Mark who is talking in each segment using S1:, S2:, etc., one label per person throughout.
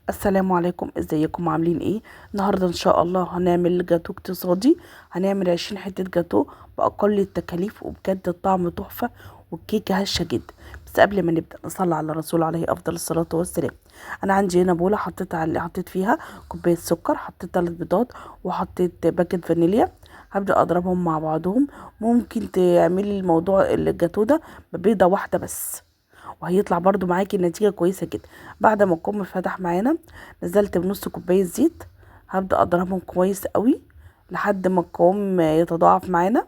S1: السلام عليكم، ازيكم عاملين ايه؟ النهارده ان شاء الله هنعمل جاتو اقتصادي. هنعمل 20 حته جاتو باقل التكاليف، وبجد الطعم تحفه والكيكه هشه جدا. بس قبل ما نبدا نصلي على الرسول عليه افضل الصلاه والسلام. انا عندي هنا بوله حطيت فيها كوبايه سكر، حطيت 3 بيضات، وحطيت باكيت فانيليا. هبدا اضربهم مع بعضهم. ممكن تعملي الموضوع الجاتو ده ببيضه واحده بس، وهيطلع برضو معاكي النتيجة كويسة جدا. بعد ما الكم فتح معانا، نزلت بنص كوباية زيت. هبدأ اضربهم كويس قوي لحد ما القوام يتضاعف معانا.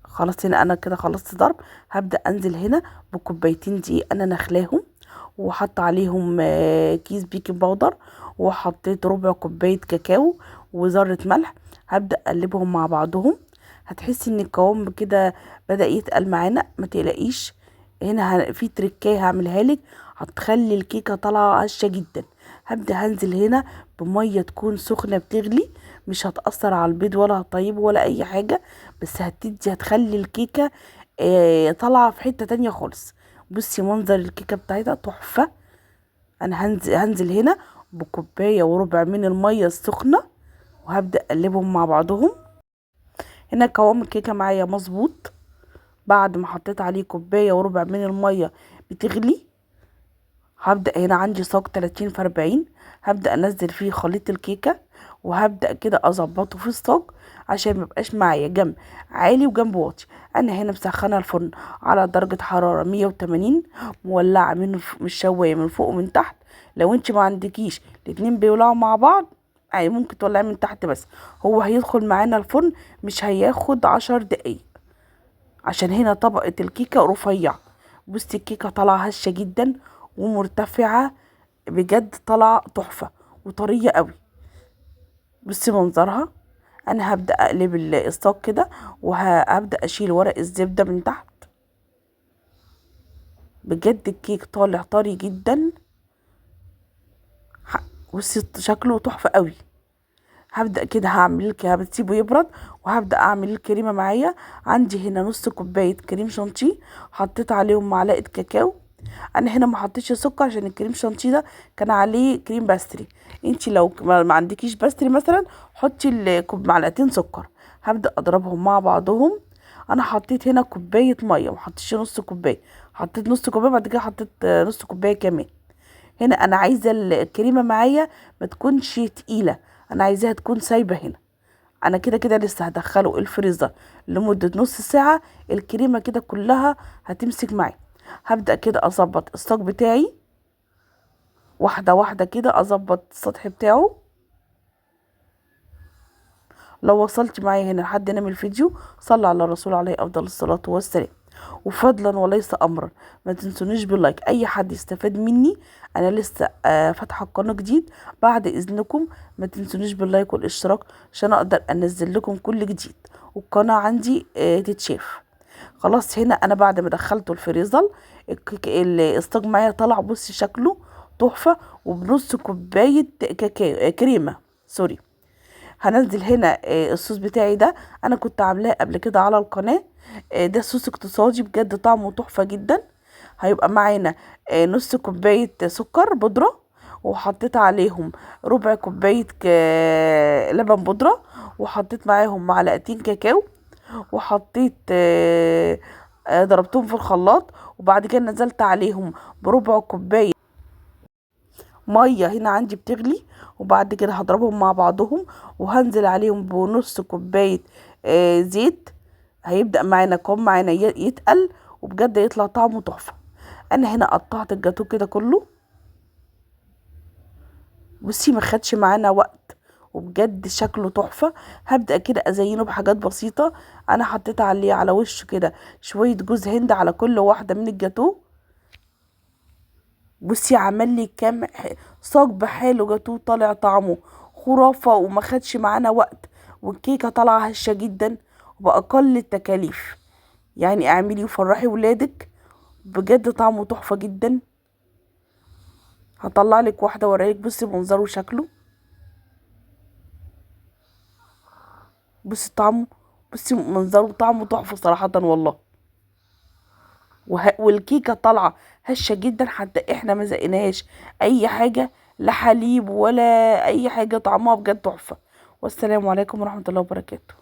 S1: خلاص هنا انا كده خلصت ضرب. هبدأ انزل هنا بكوبايتين دقيق انا نخلاهم، وحط عليهم كيس بيكنج باودر، وحطيت ربع كوباية كاكاو وذرة ملح. هبدأ اقلبهم مع بعضهم. هتحسي ان القوام كده بدأ يتقل معانا، ما تقلقيش. هنا في تركايه هعملها لك، هتخلي الكيكة طالعة هشة جدا. هبدأ هنزل هنا بمية تكون سخنة بتغلي، مش هتأثر على البيض ولا هتطيبه ولا اي حاجة، بس هتخلي الكيكة طالعة في حتة تانية خالص. بصي منظر الكيكة بتاعتها تحفة. انا هنزل هنا بكوباية وربع من المية السخنة، وهبدأ اقلبهم مع بعضهم. هنا قوام الكيكة معايا مظبوط. بعد ما حطيت عليه كوباية وربع من المية بتغلي، هبدأ هنا عندي صاج 30 في 40. هبدأ انزل فيه خليط الكيكة، وهبدأ كده اظبطه في الصاج عشان ميبقاش معايا جنب عالي وجنب واطي. انا هنا مسخنه الفرن على درجة حرارة 180، مولعة من الشواية من فوق ومن تحت. لو انت ما عندكيش الاتنين بيولعوا مع بعض، يعني ممكن تولعي من تحت بس. هو هيدخل معانا الفرن مش هياخد 10 دقايق، عشان هنا طبقة الكيكة رفيع. بصي الكيكة طالعة هشة جدا ومرتفعة، بجد طالعة تحفة وطرية قوي. بصي منظرها. انا هبدأ اقلب الصاج كده، وهبدأ اشيل ورق الزبدة من تحت. بجد الكيك طالع طري جدا. بصي شكله تحفة قوي. هبدأ كده هسيبه يبرد، وهبدأ اعمل الكريمة معايا. عندي هنا نص كوباية كريم شانتيه، حطيت عليهم معلقة كاكاو. انا هنا ما حطيتش سكر عشان الكريم شانتيه ده كان عليه كريم باستري. انتي لو ما عندكيش باستري مثلا، حطي معلقتين سكر. هبدأ اضربهم مع بعضهم. انا حطيت هنا كوباية مية، ما حطيتش نص كوباية، حطيت نص كوباية، بعد كده حطيت نص كوباية كمان. هنا انا عايزة الكريمة معايا ما تكونش تقيلة، انا عايزاها تكون سايبة هنا. انا كده كده لسه هدخله الفريزر لمدة نص ساعة. الكريمة كده كلها هتمسك معي. هبدأ كده اظبط الصاج بتاعي واحدة واحدة، كده اظبط السطح بتاعه. لو وصلت معايا هنا لحد هنا من الفيديو، صلى على الرسول عليه افضل الصلاة والسلام. وفضلا وليس امرا، ما تنسونيش باللايك، اي حد يستفاد مني. انا لسه فاتحه القناه جديد. بعد اذنكم ما تنسونيش باللايك والاشتراك عشان اقدر انزل لكم كل جديد، والقناه عندي تتشاف. خلاص هنا انا بعد ما دخلته الفريزر، الصاج معايا طلع. بصي شكله تحفه، وبنص كوبايه كاكاو كريمه، سوري. هنزل هنا الصوص بتاعي ده، انا كنت عاملاه قبل كده على القناة. ده صوص اقتصادي بجد طعمه تحفة جدا. هيبقى معانا نص كوباية سكر بودرة، وحطيت عليهم ربع كوباية لبن بودرة، وحطيت معاهم معلقتين كاكاو، وحطيت ضربتهم في الخلاط. وبعد كده نزلت عليهم بربع كوباية ميه هنا عندي بتغلي، وبعد كده هضربهم مع بعضهم، وهنزل عليهم بنص كوبايه زيت. هيبدأ معانا قوام معانا يتقل، وبجد يطلع طعمه تحفه. انا هنا قطعت الجاتو كده كله. بصي ما خدش معانا وقت، وبجد شكله تحفه. هبدأ كده ازينه بحاجات بسيطه. انا حطيت عليه على وشه كده شويه جوز هند على كل واحده من الجاتو. بصي عمل لي كام صاج بحاله جاتوه، طالع طعمه خرافة وما خدش معانا وقت، والكيكة طالعة هشة جدا وبأقل التكاليف. يعني اعملي وفرحي ولادك، بجد طعمه تحفة جدا. هطلع لك واحدة اوريك. بصي منظره وشكله، بصي طعمه، بصي منظره وطعمه تحفة صراحة والله. والكيكه طالعه هشه جدا، حتى احنا ما زقناش اي حاجه، لا حليب ولا اي حاجه، طعمها بجد تحفه. والسلام عليكم ورحمه الله وبركاته.